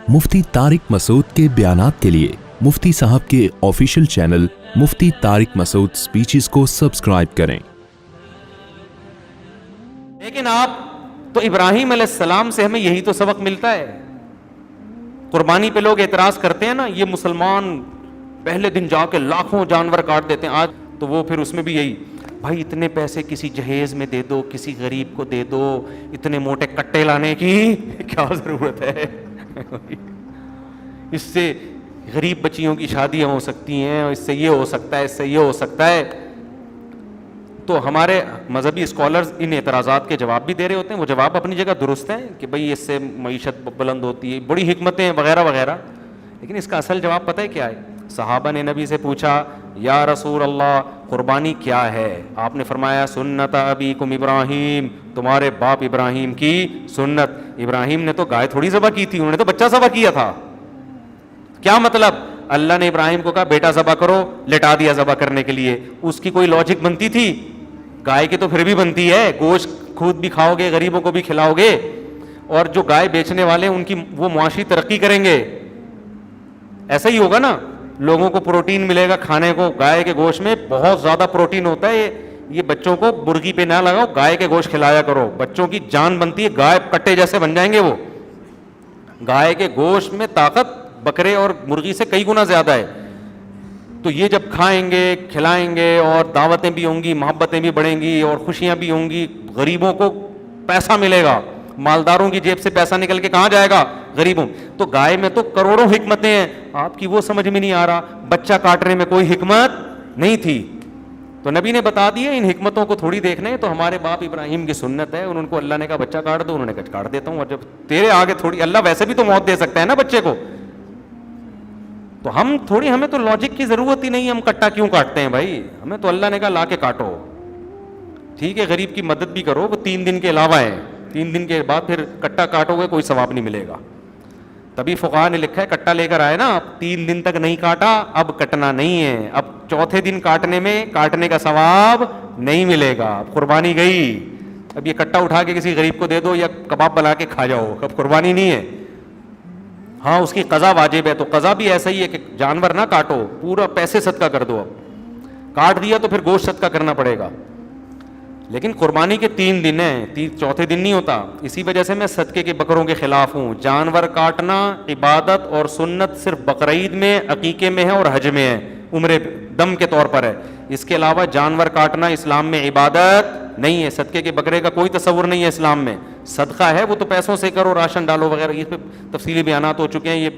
مفتی طارق مسعود کے بیانات کے لیے مفتی صاحب کے آفیشیل چینل مفتی طارق مسعود سپیچز کو سبسکرائب کریں۔ لیکن آپ تو ابراہیم علیہ السلام سے ہمیں یہی تو سبق ملتا ہے۔ قربانی پہ لوگ اعتراض کرتے ہیں نا، یہ مسلمان پہلے دن جا کے لاکھوں جانور کاٹ دیتے ہیں، آج تو وہ پھر اس میں بھی یہی، بھائی اتنے پیسے کسی جہیز میں دے دو، کسی غریب کو دے دو، اتنے موٹے کٹے لانے کی کیا ضرورت ہے؟ اس سے غریب بچیوں کی شادیاں ہو سکتی ہیں، اس سے یہ ہو سکتا ہے، اس سے یہ ہو سکتا ہے۔ تو ہمارے مذہبی اسکالرز ان اعتراضات کے جواب بھی دے رہے ہوتے ہیں، وہ جواب اپنی جگہ درست ہیں کہ بھئی اس سے معیشت بلند ہوتی ہے، بڑی حکمتیں وغیرہ وغیرہ، لیکن اس کا اصل جواب پتہ ہے کیا ہے؟ صحابہ نے نبی سے پوچھا یا رسول اللہ قربانی کیا ہے؟ آپ نے فرمایا سنت ابیکم ابراہیم، تمہارے باپ ابراہیم کی سنت۔ ابراہیم نے تو گائے تھوڑی ذبح کی تھی، انہوں نے تو بچہ ذبح کیا تھا۔ کیا مطلب؟ اللہ نے ابراہیم کو کہا بیٹا ذبح کرو، لٹا دیا ذبح کرنے کے لیے۔ اس کی کوئی لاجک بنتی تھی؟ گائے کی تو پھر بھی بنتی ہے، گوشت خود بھی کھاؤ گے، غریبوں کو بھی کھلاؤ گے، اور جو گائے بیچنے والے ان کی وہ معاشی ترقی کریں گے۔ ایسا ہی ہوگا نا، لوگوں کو پروٹین ملے گا کھانے کو، گائے کے گوشت میں بہت زیادہ پروٹین ہوتا ہے۔ یہ بچوں کو مرغی پہ نہ لگاؤ، گائے کے گوشت کھلایا کرو، بچوں کی جان بنتی ہے، گائے کٹے جیسے بن جائیں گے وہ۔ گائے کے گوشت میں طاقت بکرے اور مرغی سے کئی گنا زیادہ ہے۔ تو یہ جب کھائیں گے، کھلائیں گے، اور دعوتیں بھی ہوں گی، محبتیں بھی بڑھیں گی، اور خوشیاں بھی ہوں گی، غریبوں کو پیسہ ملے گا، مالداروں کی جیب سے پیسہ نکل کے کہاں جائے گا؟ غریبوں۔ تو گائے میں تو کروڑوں حکمتیں ہیں، آپ کی وہ سمجھ میں نہیں آ رہا، بچہ کاٹنے میں کوئی حکمت نہیں تھی۔ تو نبی نے بتا دیا ان حکمتوں کو تھوڑی دیکھنا ہے، تو ہمارے باپ ابراہیم کی سنت ہے، ان کو اللہ نے کہا بچہ کاٹ دو، انہوں نے کہا کاٹ دیتا ہوں۔ اور جب تیرے آگے تھوڑی، اللہ ویسے بھی تو موت دے سکتا ہے نا بچے کو، تو ہم تھوڑی، ہمیں تو لاجک کی ضرورت ہی نہیں، ہم کٹا کیوں کاٹتے ہیں بھائی؟ ہمیں تو اللہ نے کہا لا کے کاٹو۔ ٹھیک ہے غریب کی مدد بھی کرو، وہ 3 دن کے علاوہ ہے، 3 دن کے بعد پھر کٹا کاٹو گے کوئی ثواب نہیں ملے گا۔ تبھی فقہا نے لکھا ہے کٹا لے کر آئے نا، 3 دن تک نہیں کاٹا، اب کٹنا نہیں ہے، اب چوتھے دن کاٹنے میں کاٹنے کا ثواب نہیں ملے گا، اب قربانی گئی۔ اب یہ کٹا اٹھا کے کسی غریب کو دے دو یا کباب بنا کے کھا جاؤ، اب قربانی نہیں ہے۔ ہاں اس کی قضا واجب ہے، تو قضا بھی ایسا ہی ہے کہ جانور نہ کاٹو، پورا پیسے صدقہ کر دو۔ اب کاٹ دیا تو پھر گوشت صدقہ کرنا پڑے گا، لیکن قربانی کے 3 دن ہیں، چوتھے دن نہیں ہوتا۔ اسی وجہ سے میں صدقے کے بکروں کے خلاف ہوں۔ جانور کاٹنا عبادت اور سنت صرف بقرعید میں، عقیقے میں ہے اور حج میں ہے، عمرے دم کے طور پر ہے۔ اس کے علاوہ جانور کاٹنا اسلام میں عبادت نہیں ہے، صدقے کے بکرے کا کوئی تصور نہیں ہے اسلام میں۔ صدقہ ہے وہ تو پیسوں سے کرو، راشن ڈالو وغیرہ، اس پہ تفصیلی بیانات ہو چکے ہیں، یہ